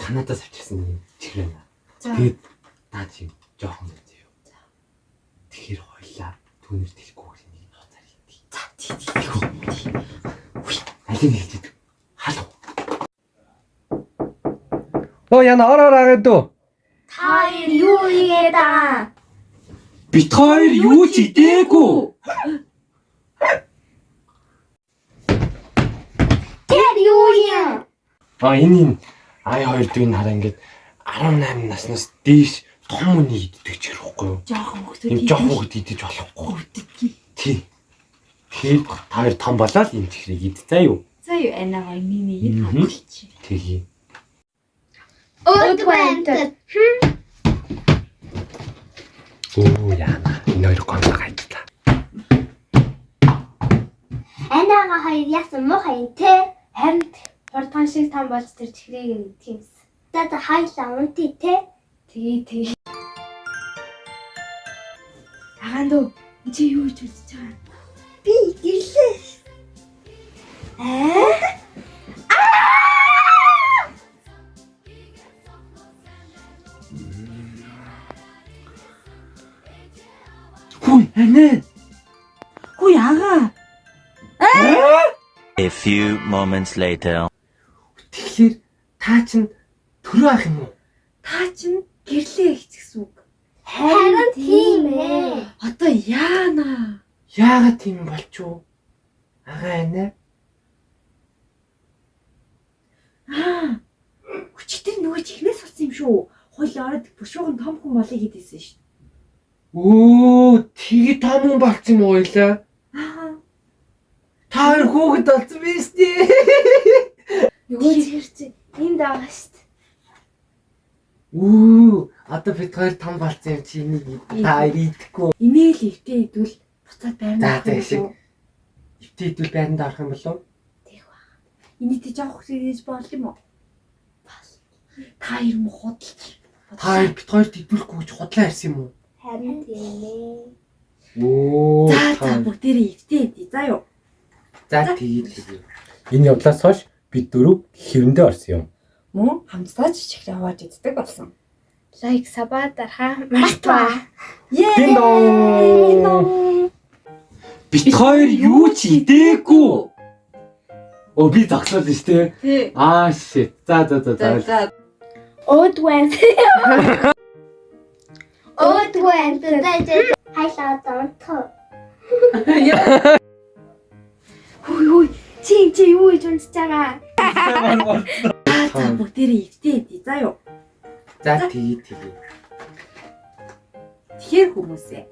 санаатаас авчирсан юм чихрэнэ. За. Тэгээд наа чи жоохон зөө. Тэгэхээр хойлоо түүнэр дэлэхгүй нэг нууцаар хийдий. За тий. Алин хэлээд халуу. Яна ороод дөө. Та юу хийгээд байгаа? Бит хоёр юу ч идээгүй. Тэр юу юм? Энэ ай хоёр дүүн хараа ингээд 18 наснаас дээш том үний иддэг ч хэрэггүй юу? Жоохон хөлтөд Ийм жоохон хөлт идэж болохгүй. идэггүй. Тий. Тэгэхээр та хоёр том болоод энэ чихрийг ид заа юу? За юу анаагаа миний хавчи. Тэгье. Өдгөнт. Яна. Энэ хоёр гомдоо хайдлаа. Анаагаа хоёр яасан муухай те? Харин хурдхан шиг том болж тэр чихрийг идэх юмсан. За хайлаа унти те? Тэгээ. Агандуу чи юу хийж үзэж байгаа? Би гэрлээ. Хүй анаа. Хүй агаа. A few moments later. Тэгэхээр та чинь төрөө ах юм уу? Та чинь гэрлээ гэсэн үг. Харин тийм ээ. Одоо яана? Яагаад тийм болчихоо? Агаа анаа. Хүчтэй нөгөө чихнээс болсон юм шүү. Хойлоо ороод бушууган том хүн болъё гэдээсэн шүү. Тэгээ том хүн болцсон юм уу ойлаа? Та хоёр хүүхэд болсон биз дээ. Нөгөө чихэрч энд байгаа шүү. Одоо бид хоёр том болцсон юм чи энийг та хоёр идэхгүй. Энийг л өвтөө идвэл буцаад За байрнаа. тийм шиг. Өвтөө идвэл байранд орох юм болов? Тэг ба. Энийг тэ жоох хэрэгэж бол юм уу? Бас. Та хоёр мө худалч. Та хоёр бид хоёрт идүүлэхгүй гэж худлаа ярьсан юм уу? Харин тийм ээ. За бүгдээрээ өвтөө идэ. За юу. За тэгээд. Энэ явдлаас хойш бид дөрөв хэвэндээ орсон юм. Мөн хамтдаа чихрээ хаваад иддэг болсон. Лайк сабаа дарахаа мартаа. Дин дон. Бид хоёр юу ч идээгүй. Би зогсоод шүү дээ. Тий. Shit. За. Өдгөнт. Өдгөнт. Хайлаа донтоо. Хүй. Чи юу хийж унтж байгаа? За бүгдээрээ өвтөө идэ. За юу. За тэгээд. Тэгэхээр хүмүүсээ.